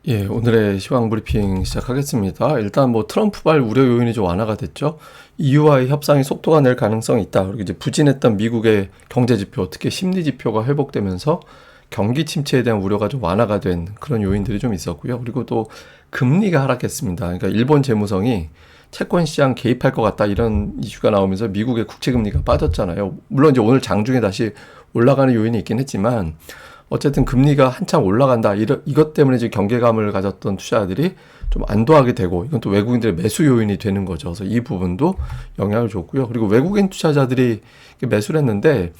예, 오늘의 시황 브리핑 시작하겠습니다. 일단 뭐 트럼프발 우려 요인이 좀 완화가 됐죠. EU와의 협상이 속도가 낼 가능성이 있다. 그리고 이제 부진했던 미국의 경제 지표, 특히 심리 지표가 회복되면서 경기 침체에 대한 우려가 좀 완화가 된 그런 요인들이 좀 있었고요. 그리고 또 금리가 하락했습니다. 그러니까 일본 재무성이 채권 시장 개입할 것 같다 이런 이슈가 나오면서 미국의 국채 금리가 빠졌잖아요. 물론 이제 오늘 장중에 다시 올라가는 요인이 있긴 했지만 어쨌든 금리가 한창 올라간다. 이것 때문에 지금 경계감을 가졌던 투자자들이 좀 안도하게 되고, 이건 또 외국인들의 매수 요인이 되는 거죠. 그래서 이 부분도 영향을 줬고요. 그리고 외국인 투자자들이 매수를 했는데,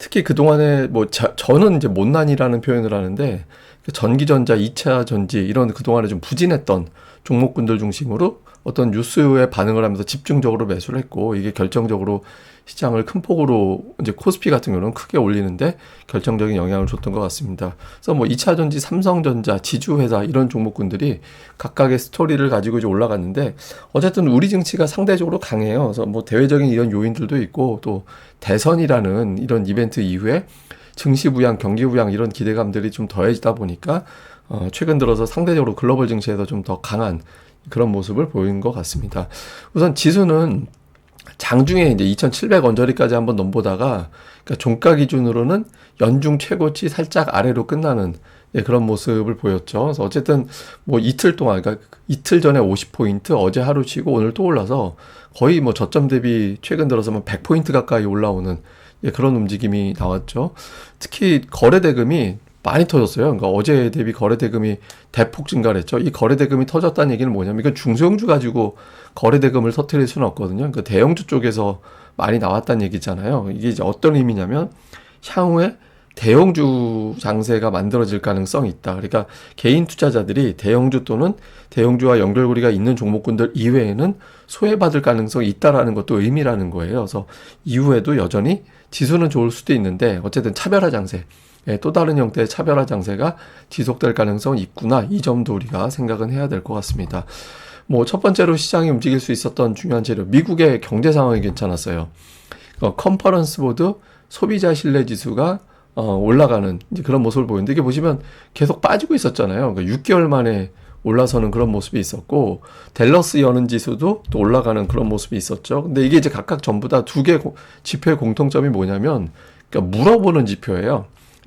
특히 그동안에 저는 이제 못난이라는 표현을 하는데, 전기전자, 2차 전지, 이런 그동안에 좀 부진했던 종목군들 중심으로 어떤 뉴스에 반응을 하면서 집중적으로 매수를 했고, 이게 결정적으로 시장을 큰 폭으로 이제 코스피 같은 경우는 크게 올리는데 결정적인 영향을 줬던 것 같습니다. 그래서 뭐 2차 전지, 삼성전자, 지주회사 이런 종목군들이 각각의 스토리를 가지고 이제 올라갔는데 어쨌든 우리 증시가 상대적으로 강해요. 그래서 뭐 대외적인 이런 요인들도 있고 또 대선이라는 이런 이벤트 이후에 증시 부양, 경기 부양 이런 기대감들이 좀 더해지다 보니까 최근 들어서 상대적으로 글로벌 증시에서 좀 더 강한 그런 모습을 보이는 것 같습니다. 우선 지수는 장중에 이제 2,700 언저리까지 한번 넘보다가 그러니까 종가 기준으로는 연중 최고치 살짝 아래로 끝나는 그런 모습을 보였죠. 그래서 어쨌든 뭐 이틀 동안, 그러니까 이틀 전에 50포인트, 어제 하루 치고 오늘 또 올라서 거의 뭐 저점 대비 최근 들어서면 100포인트 가까이 올라오는 그런 움직임이 나왔죠. 특히 거래 대금이 많이 터졌어요. 그러니까 어제 대비 거래 대금이 대폭 증가를 했죠. 이 거래 대금이 터졌다는 얘기는 뭐냐면 이건 중소형주 가지고 거래 대금을 터뜨릴 수는 없거든요. 그러니까 대형주 쪽에서 많이 나왔다는 얘기잖아요. 이게 이제 어떤 의미냐면 향후에 대형주 장세가 만들어질 가능성이 있다. 그러니까 개인 투자자들이 대형주 또는 대형주와 연결고리가 있는 종목군들 이외에는 소외받을 가능성이 있다라는 것도 의미라는 거예요. 그래서 이후에도 여전히 지수는 좋을 수도 있는데 어쨌든 차별화 장세, 또 다른 형태의 차별화 장세가 지속될 가능성이 있구나. 이 점도 우리가 생각은 해야 될 것 같습니다. 뭐 첫 번째로 시장이 움직일 수 있었던 중요한 재료, 미국의 경제 상황이 괜찮았어요. 컨퍼런스 보드 소비자 신뢰 지수가 올라가는 이제 그런 모습을 보이는데 이게 보시면 계속 빠지고 있었잖아요. 그러니까 6개월 만에 올라서는 그런 모습이 있었고 댈러스 여는 지수도 또 올라가는 그런 모습이 있었죠. 근데 이게 이제 각각 전부 다 두 개 지표의 공통점이 뭐냐면 그러니까 물어보는 지표예요.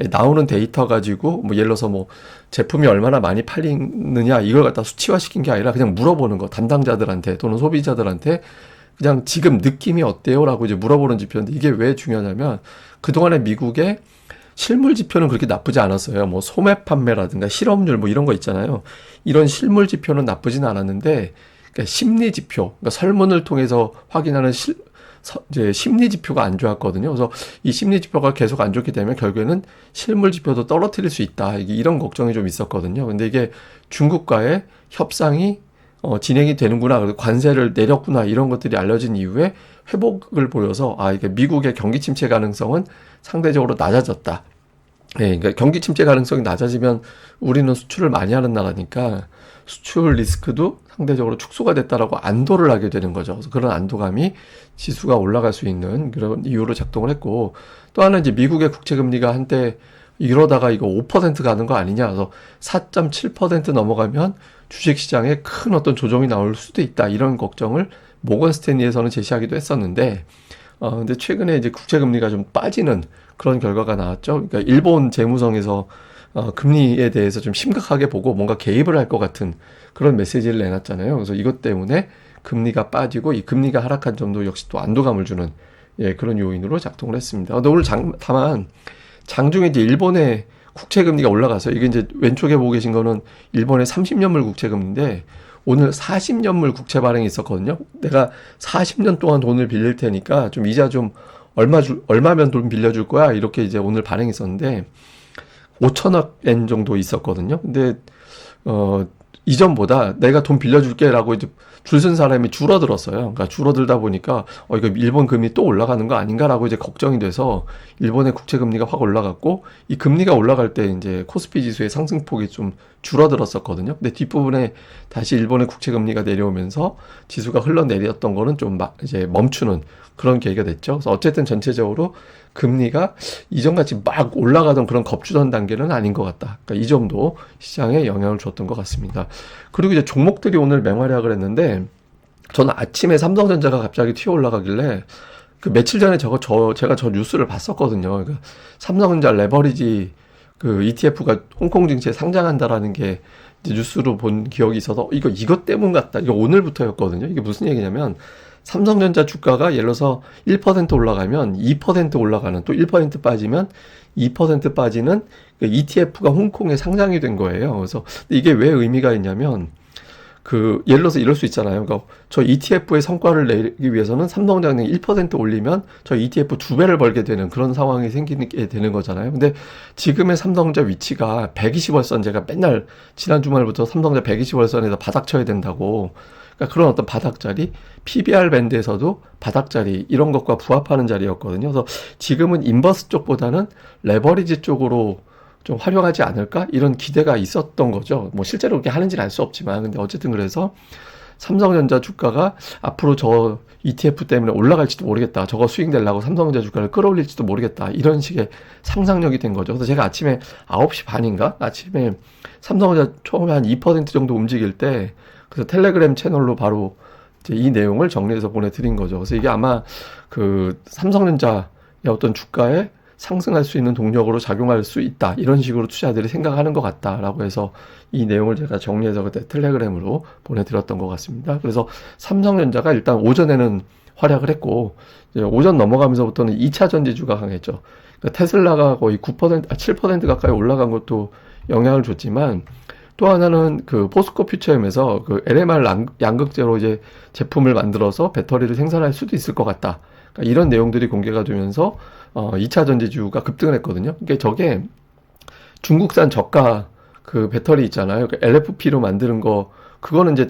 나오는 데이터 가지고 뭐 예를 들어서 뭐 제품이 얼마나 많이 팔리느냐 이걸 갖다 수치화시킨 게 아니라 그냥 물어보는 거, 담당자들한테 또는 소비자들한테 그냥 지금 느낌이 어때요? 라고 이제 물어보는 지표인데 이게 왜 중요하냐면 그동안에 미국의 실물 지표는 그렇게 나쁘지 않았어요. 뭐 소매 판매라든가 실업률 뭐 이런 거 있잖아요. 이런 실물 지표는 나쁘진 않았는데 그러니까 심리 지표, 그러니까 설문을 통해서 확인하는 이제 심리 지표가 안 좋았거든요. 그래서 이 심리 지표가 계속 안 좋게 되면 결국에는 실물 지표도 떨어뜨릴 수 있다. 이런 걱정이 좀 있었거든요. 근데 이게 중국과의 협상이 진행이 되는구나, 그리고 관세를 내렸구나 이런 것들이 알려진 이후에 회복을 보여서 이게 미국의 경기 침체 가능성은 상대적으로 낮아졌다. 그러니까 경기 침체 가능성이 낮아지면 우리는 수출을 많이 하는 나라니까 수출 리스크도 상대적으로 축소가 됐다라고 안도를 하게 되는 거죠. 그래서 그런 안도감이 지수가 올라갈 수 있는 그런 이유로 작동을 했고 또 하나 이제 미국의 국채 금리가 한때 이러다가 이거 5% 가는 거 아니냐. 그래서 4.7% 넘어가면 주식시장에 큰 어떤 조정이 나올 수도 있다. 이런 걱정을 모건 스탠리에서는 제시하기도 했었는데 근데 최근에 이제 국채 금리가 좀 빠지는 그런 결과가 나왔죠. 그러니까 일본 재무성에서 금리에 대해서 좀 심각하게 보고 뭔가 개입을 할 것 같은 그런 메시지를 내놨잖아요. 그래서 이것 때문에 금리가 빠지고 이 금리가 하락한 점도 역시 또 안도감을 주는 그런 요인으로 작동을 했습니다. 근데 오늘 다만 장중에 이제 일본의 국채 금리가 올라가서 이게 이제 왼쪽에 보고 계신 거는 일본의 30년물 국채 금리인데 오늘 40년물 국채 발행이 있었거든요. 내가 40년 동안 돈을 빌릴 테니까 좀 이자 좀 얼마면 돈 빌려줄 거야? 이렇게 이제 오늘 발행이 있었는데 5천억 엔 정도 있었거든요. 근데 이전보다 내가 돈 빌려줄게라고 이제 줄 쓴 사람이 줄어들었어요. 그러니까 줄어들다 보니까 이거 일본 금리 또 올라가는 거 아닌가라고 이제 걱정이 돼서 일본의 국채 금리가 확 올라갔고 이 금리가 올라갈 때 이제 코스피 지수의 상승폭이 좀 줄어들었었거든요. 근데 뒷부분에 다시 일본의 국채 금리가 내려오면서 지수가 흘러내렸던 거는 좀 이제 멈추는 그런 계기가 됐죠. 그래서 어쨌든 전체적으로 금리가 이전같이 막 올라가던 그런 겁주던 단계는 아닌 것 같다. 그러니까 이 정도 시장에 영향을 줬던 것 같습니다. 그리고 이제 종목들이 오늘 맹활약을 했는데 저는 아침에 삼성전자가 갑자기 튀어 올라가길래 그 며칠 전에 제가 저 뉴스를 봤었거든요. 그러니까 삼성전자 레버리지 그 ETF가 홍콩 증시에 상장한다라는 게 이제 뉴스로 본 기억이 있어서 이것 때문 같다. 이거 오늘부터였거든요. 이게 무슨 얘기냐면 삼성전자 주가가 예를 들어서 1% 올라가면 2% 올라가는, 또 1% 빠지면 2% 빠지는 그 ETF가 홍콩에 상장이 된 거예요. 그래서 이게 왜 의미가 있냐면 예를 들어서 이럴 수 있잖아요. 그러니까 저 ETF의 성과를 내기 위해서는 삼성전자는 1% 올리면 저 ETF 2배를 벌게 되는 그런 상황이 생기게 되는 거잖아요. 근데 지금의 삼성전자 위치가 120월선, 제가 맨날 지난 주말부터 삼성전자 120월선에서 바닥 쳐야 된다고, 그러니까 그런 어떤 바닥자리, PBR 밴드에서도 바닥자리 이런 것과 부합하는 자리였거든요. 그래서 지금은 인버스 쪽보다는 레버리지 쪽으로 좀 활용하지 않을까? 이런 기대가 있었던 거죠. 뭐 실제로 그렇게 하는지는 알 수 없지만, 근데 어쨌든 그래서 삼성전자 주가가 앞으로 저 ETF 때문에 올라갈지도 모르겠다. 저거 수익 내려고 삼성전자 주가를 끌어올릴지도 모르겠다. 이런 식의 상상력이 된 거죠. 그래서 제가 아침에 9시 반인가? 아침에 삼성전자 처음에 한 2% 정도 움직일 때, 그래서 텔레그램 채널로 바로 이제 이 내용을 정리해서 보내드린 거죠. 그래서 이게 아마 그 삼성전자의 어떤 주가에 상승할 수 있는 동력으로 작용할 수 있다. 이런 식으로 투자자들이 생각하는 것 같다라고 해서 이 내용을 제가 정리해서 그때 텔레그램으로 보내드렸던 것 같습니다. 그래서 삼성전자가 일단 오전에는 활약을 했고, 이제 오전 넘어가면서부터는 2차 전지주가 강했죠. 그러니까 테슬라가 거의 7% 가까이 올라간 것도 영향을 줬지만, 또 하나는 그 포스코 퓨처엠에서 그 LMR 양극재로 이제 제품을 만들어서 배터리를 생산할 수도 있을 것 같다. 그러니까 이런 내용들이 공개가 되면서 2차 전지주가 급등을 했거든요. 그러니까 저게 중국산 저가 그 배터리 있잖아요. 그 LFP로 만드는 거, 그거는 이제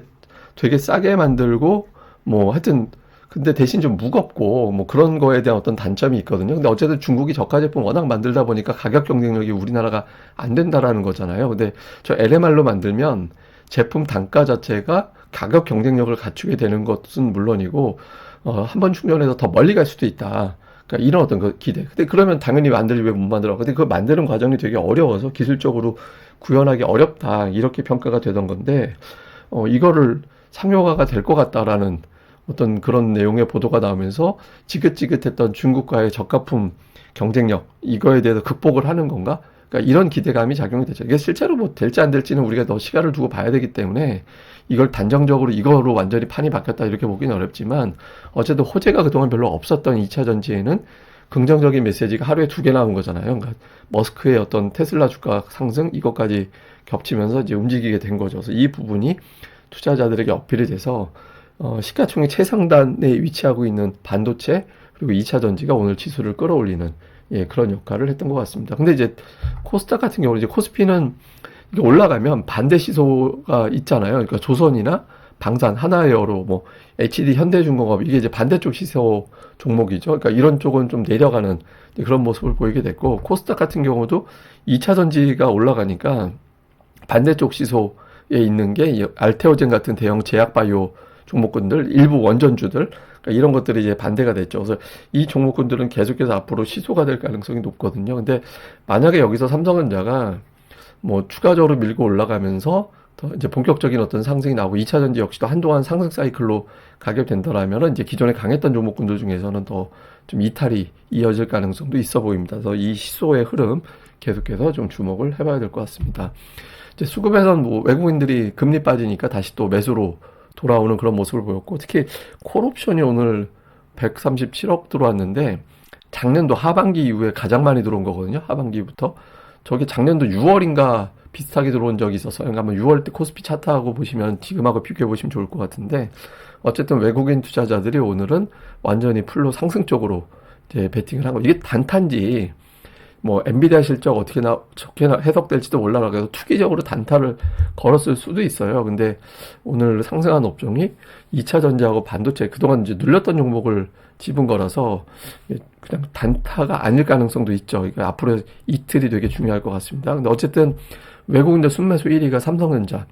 되게 싸게 만들고, 뭐 하여튼, 근데 대신 좀 무겁고, 뭐 그런 거에 대한 어떤 단점이 있거든요. 근데 어쨌든 중국이 저가 제품 워낙 만들다 보니까 가격 경쟁력이 우리나라가 안 된다라는 거잖아요. 근데 저 LMR로 만들면 제품 단가 자체가 가격 경쟁력을 갖추게 되는 것은 물론이고, 한번 충전해서 더 멀리 갈 수도 있다. 그러니까 이런 어떤 그 기대. 근데 그러면 당연히 만들지 왜 못 만들어? 근데 그 만드는 과정이 되게 어려워서 기술적으로 구현하기 어렵다. 이렇게 평가가 되던 건데, 이거를 상용화가 될 것 같다라는 어떤 그런 내용의 보도가 나오면서 지긋지긋했던 중국과의 저가품 경쟁력, 이거에 대해서 극복을 하는 건가? 그러니까 이런 기대감이 작용이 되죠. 이게 실제로 뭐 될지 안 될지는 우리가 더 시간을 두고 봐야 되기 때문에 이걸 단정적으로 이거로 완전히 판이 바뀌었다 이렇게 보기는 어렵지만, 어쨌든 호재가 그동안 별로 없었던 2차 전지에는 긍정적인 메시지가 하루에 2개 나온 거잖아요. 그러니까 머스크의 어떤 테슬라 주가 상승 이것까지 겹치면서 이제 움직이게 된 거죠. 그래서 이 부분이 투자자들에게 어필이 돼서 시가총액 최상단에 위치하고 있는 반도체 그리고 2차 전지가 오늘 지수를 끌어올리는, 예, 그런 역할을 했던 것 같습니다. 근데 이제 코스닥 같은 경우는 이제 코스피는 이게 올라가면 반대 시소가 있잖아요. 그러니까 조선이나 방산, 하나에어로, 뭐 HD 현대중공업, 이게 이제 반대쪽 시소 종목이죠. 그러니까 이런 쪽은 좀 내려가는 그런 모습을 보이게 됐고, 코스닥 같은 경우도 2차 전지가 올라가니까 반대쪽 시소에 있는 게 알테오젠 같은 대형 제약바이오 종목군들, 일부 원전주들, 그러니까 이런 것들이 이제 반대가 됐죠. 그래서 이 종목군들은 계속해서 앞으로 시소가 될 가능성이 높거든요. 근데 만약에 여기서 삼성전자가 뭐 추가적으로 밀고 올라가면서 더 이제 본격적인 어떤 상승이 나오고 2차 전지 역시도 한동안 상승 사이클로 가게 된다라면은 이제 기존에 강했던 종목군들 중에서는 더 좀 이탈이 이어질 가능성도 있어 보입니다. 그래서 이 시소의 흐름 계속해서 좀 주목을 해봐야 될 것 같습니다. 이제 수급에서는 뭐 외국인들이 금리 빠지니까 다시 또 매수로 돌아오는 그런 모습을 보였고, 특히 콜옵션이 오늘 137억 들어왔는데 작년도 하반기 이후에 가장 많이 들어온 거거든요. 하반기부터. 저게 작년도 6월인가 비슷하게 들어온 적이 있어서, 그러니까 한번 6월 때 코스피 차트하고 보시면 지금하고 비교해 보시면 좋을 것 같은데, 어쨌든 외국인 투자자들이 오늘은 완전히 풀로 상승 쪽으로 이제 베팅을 한 거. 이게 단타인지 뭐 엔비디아 실적 어떻게 좋게 해석될지도 몰라. 그래서 투기적으로 단타를 걸었을 수도 있어요. 근데 오늘 상승한 업종이 2차 전지하고 반도체, 그동안 이제 눌렸던 종목을 집은 거라서 그냥 단타가 아닐 가능성도 있죠. 그러니까 앞으로 이틀이 되게 중요할 것 같습니다. 근데 어쨌든 외국인들 순매수 1위가 삼성전자.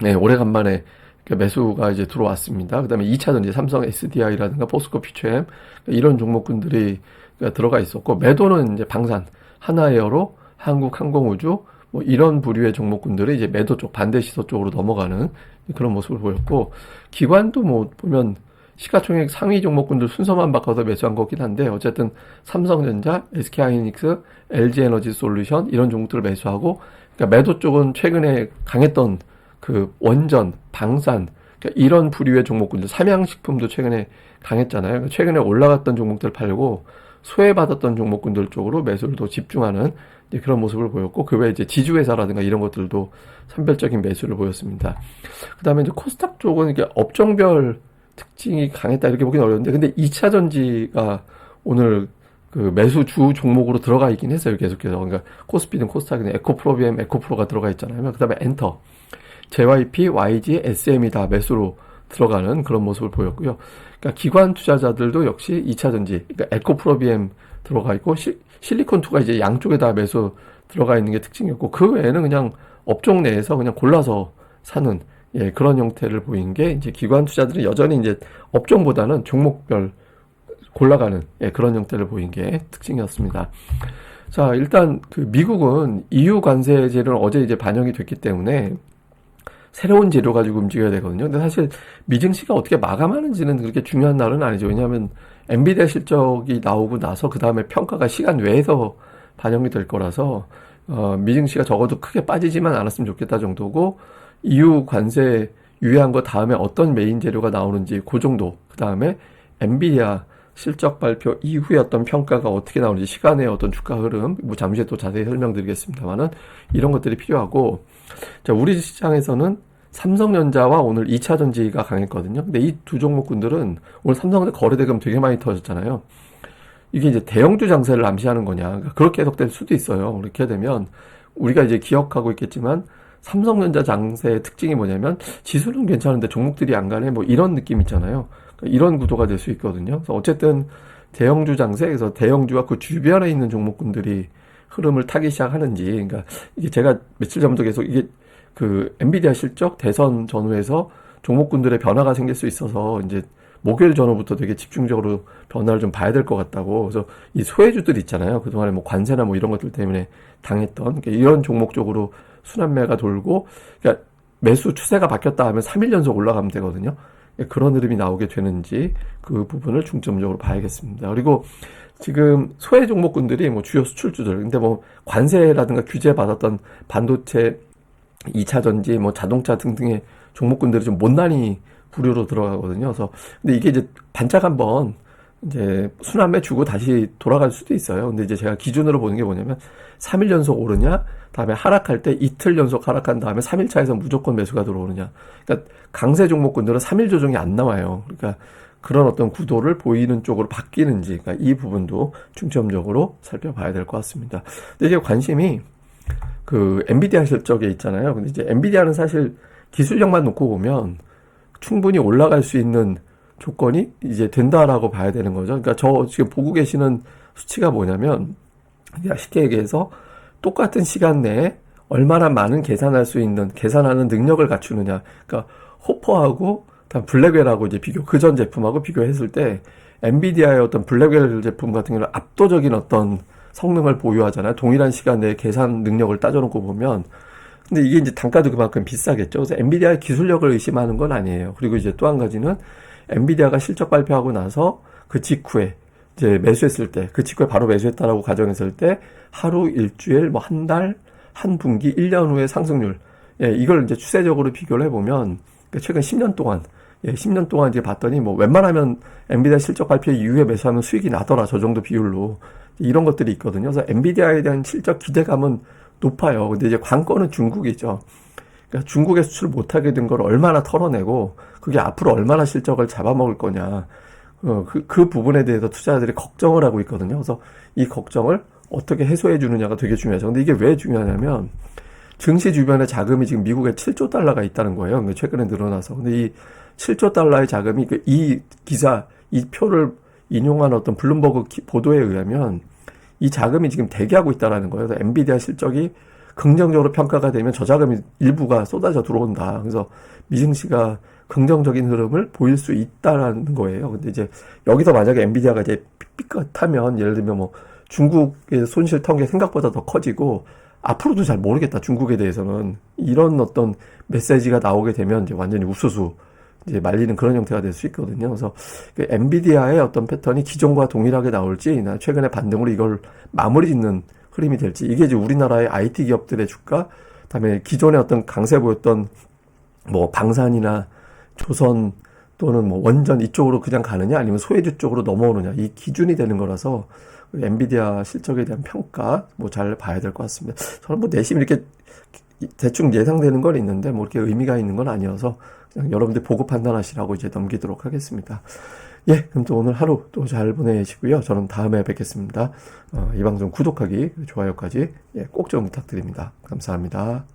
네, 오래간만에 매수가 이제 들어왔습니다. 그 다음에 2차전지 삼성 SDI라든가 포스코 퓨처엠 이런 종목군들이 들어가 있었고, 매도는 이제 방산, 하나에어로, 한국항공우주 뭐 이런 부류의 종목군들이 이제 매도 쪽, 반대 시서 쪽으로 넘어가는 그런 모습을 보였고, 기관도 뭐 보면 시가총액 상위 종목군들 순서만 바꿔서 매수한 거긴 한데, 어쨌든 삼성전자, SK하이닉스, LG에너지솔루션 이런 종목들을 매수하고, 그러니까 매도 쪽은 최근에 강했던 그 원전, 방산, 그러니까 이런 부류의 종목군들, 삼양식품도 최근에 강했잖아요. 그러니까 최근에 올라갔던 종목들 팔고 소외받았던 종목군들 쪽으로 매수를 더 집중하는 그런 모습을 보였고, 그 외에 이제 지주회사라든가 이런 것들도 선별적인 매수를 보였습니다. 그 다음에 이제 코스닥 쪽은 이게 업종별 특징이 강했다 이렇게 보기는 어려운데, 근데 2차 전지가 오늘 그 매수 주 종목으로 들어가 있긴 했어요. 계속해서. 그러니까 코스피든 코스닥이든 에코프로비엠, 에코프로가 들어가 있잖아요. 그 다음에 엔터, JYP, YG, SM이 다 매수로 들어가는 그런 모습을 보였고요. 그러니까 기관 투자자들도 역시 2차 전지, 그러니까 에코프로비엠 들어가 있고, 실리콘2가 이제 양쪽에 다 매수 들어가 있는 게 특징이었고, 그 외에는 그냥 업종 내에서 그냥 골라서 사는, 예, 그런 형태를 보인 게, 이제 기관 투자들은 여전히 이제 업종보다는 종목별 골라가는, 예, 그런 형태를 보인 게 특징이었습니다. 자, 일단 그 미국은 EU 관세제를 어제 이제 반영이 됐기 때문에 새로운 재료 가지고 움직여야 되거든요. 근데 사실 미증시가 어떻게 마감하는지는 그렇게 중요한 날은 아니죠. 왜냐하면 엔비디아 실적이 나오고 나서 그 다음에 평가가 시간 외에서 반영이 될 거라서 미증시가 적어도 크게 빠지지만 않았으면 좋겠다 정도고, EU 관세 유예한 거 다음에 어떤 메인 재료가 나오는지 그 정도, 그 다음에 엔비디아 실적 발표 이후에 어떤 평가가 어떻게 나오는지, 시간의 어떤 주가 흐름, 뭐 잠시 후에 또 자세히 설명드리겠습니다만은 이런 것들이 필요하고, 자, 우리 시장에서는 삼성전자와 오늘 2차 전지가 강했거든요. 근데 이 두 종목군들은 오늘 삼성전자 거래대금 되게 많이 터졌잖아요. 이게 이제 대형주 장세를 암시하는 거냐. 그러니까 그렇게 해석될 수도 있어요. 그렇게 되면 우리가 이제 기억하고 있겠지만 삼성전자 장세의 특징이 뭐냐면 지수는 괜찮은데 종목들이 안 가네, 뭐 이런 느낌 있잖아요. 그러니까 이런 구도가 될 수 있거든요. 그래서 어쨌든 대형주 장세, 그래서 대형주와 그 주변에 있는 종목군들이 흐름을 타기 시작하는지, 그러니까 이게 제가 며칠 전부터 계속 이게 그 엔비디아 실적 대선 전후에서 종목군들의 변화가 생길 수 있어서 이제 목요일 전후부터 되게 집중적으로 변화를 좀 봐야 될 것 같다고. 그래서 이 소외주들 있잖아요. 그동안에 뭐 관세나 뭐 이런 것들 때문에 당했던, 그러니까 이런 종목 쪽으로 순환매가 돌고, 그러니까 매수 추세가 바뀌었다 하면 3일 연속 올라가면 되거든요. 그런 흐름이 나오게 되는지 그 부분을 중점적으로 봐야겠습니다. 그리고 지금 소외 종목군들이 뭐 주요 수출주들, 근데 뭐 관세라든가 규제 받았던 반도체, 2차 전지, 뭐 자동차 등등의 종목군들이 좀 못난이 부류로 들어가거든요. 그래서 근데 이게 이제 반짝 한번 이제 순환매 주고 다시 돌아갈 수도 있어요. 근데 이제 제가 기준으로 보는 게 뭐냐면 3일 연속 오르냐, 다음에 하락할 때 이틀 연속 하락한 다음에 3일 차에서 무조건 매수가 들어오느냐. 그러니까 강세 종목군들은 3일 조정이 안 나와요. 그러니까 그런 어떤 구도를 보이는 쪽으로 바뀌는지, 그러니까 이 부분도 중점적으로 살펴봐야 될 것 같습니다. 근데 이게 관심이 그 엔비디아 실적에 있잖아요. 근데 이제 엔비디아는 사실 기술력만 놓고 보면 충분히 올라갈 수 있는 조건이 이제 된다라고 봐야 되는 거죠. 그러니까 저 지금 보고 계시는 수치가 뭐냐면, 쉽게 얘기해서 똑같은 시간 내에 얼마나 많은 계산할 수 있는, 계산하는 능력을 갖추느냐. 그러니까 호퍼하고 다음 블랙웰하고 이제 비교, 그전 제품하고 비교했을 때 엔비디아의 어떤 블랙웰 제품 같은 경우는 압도적인 어떤 성능을 보유하잖아요. 동일한 시간 내에 계산 능력을 따져놓고 보면. 근데 이게 이제 단가도 그만큼 비싸겠죠. 그래서 엔비디아의 기술력을 의심하는 건 아니에요. 그리고 이제 또 한 가지는 엔비디아가 실적 발표하고 나서 그 직후에 이제 매수했을 때, 그 직후에 바로 매수했다라고 가정했을 때 하루, 일주일, 뭐 한 달, 한 분기, 1년 후의 상승률, 예, 이걸 이제 추세적으로 비교를 해보면 최근 10년 동안, 예, 10년 동안 이제 봤더니 뭐 웬만하면 엔비디아 실적 발표 이후에 매수하면 수익이 나더라, 저 정도 비율로. 이런 것들이 있거든요. 그래서 엔비디아에 대한 실적 기대감은 높아요. 근데 이제 관건은 중국이죠. 그러니까 중국에 수출 못하게 된 걸 얼마나 털어내고 그게 앞으로 얼마나 실적을 잡아먹을 거냐. 그 부분에 대해서 투자자들이 걱정을 하고 있거든요. 그래서 이 걱정을 어떻게 해소해 주느냐가 되게 중요하죠. 근데 이게 왜 중요하냐면 증시 주변에 자금이 지금 미국에 7조 달러가 있다는 거예요. 최근에 늘어나서. 근데 이 7조 달러의 자금이 이 기사, 이 표를 인용한 어떤 블룸버그 보도에 의하면 이 자금이 지금 대기하고 있다는 거예요. 그래서 엔비디아 실적이 긍정적으로 평가가 되면 저자금이 일부가 쏟아져 들어온다. 그래서 미증시가 긍정적인 흐름을 보일 수 있다라는 거예요. 근데 이제 여기서 만약에 엔비디아가 이제 삐끗하면 예를 들면 뭐 중국의 손실 턴게 생각보다 더 커지고 앞으로도 잘 모르겠다. 중국에 대해서는 이런 어떤 메시지가 나오게 되면 이제 완전히 우수수 이제 말리는 그런 형태가 될 수 있거든요. 그래서 그 엔비디아의 어떤 패턴이 기존과 동일하게 나올지, 최근에 반등으로 이걸 마무리 짓는 흐름이 될지, 이게 이제 우리나라의 IT 기업들의 주가, 그다음에 기존에 어떤 강세 보였던 뭐 방산이나 조선 또는 뭐 원전 이쪽으로 그냥 가느냐, 아니면 소외주 쪽으로 넘어오느냐, 이 기준이 되는 거라서 엔비디아 실적에 대한 평가 뭐 잘 봐야 될 것 같습니다. 저는 뭐 내심 이렇게 대충 예상되는 건 있는데 뭐 이렇게 의미가 있는 건 아니어서 그냥 여러분들 보고 판단하시라고 이제 넘기도록 하겠습니다. 예, 그럼 또 오늘 하루 또 잘 보내시고요. 저는 다음에 뵙겠습니다. 이 방송 구독하기, 좋아요까지 꼭 좀 부탁드립니다. 감사합니다.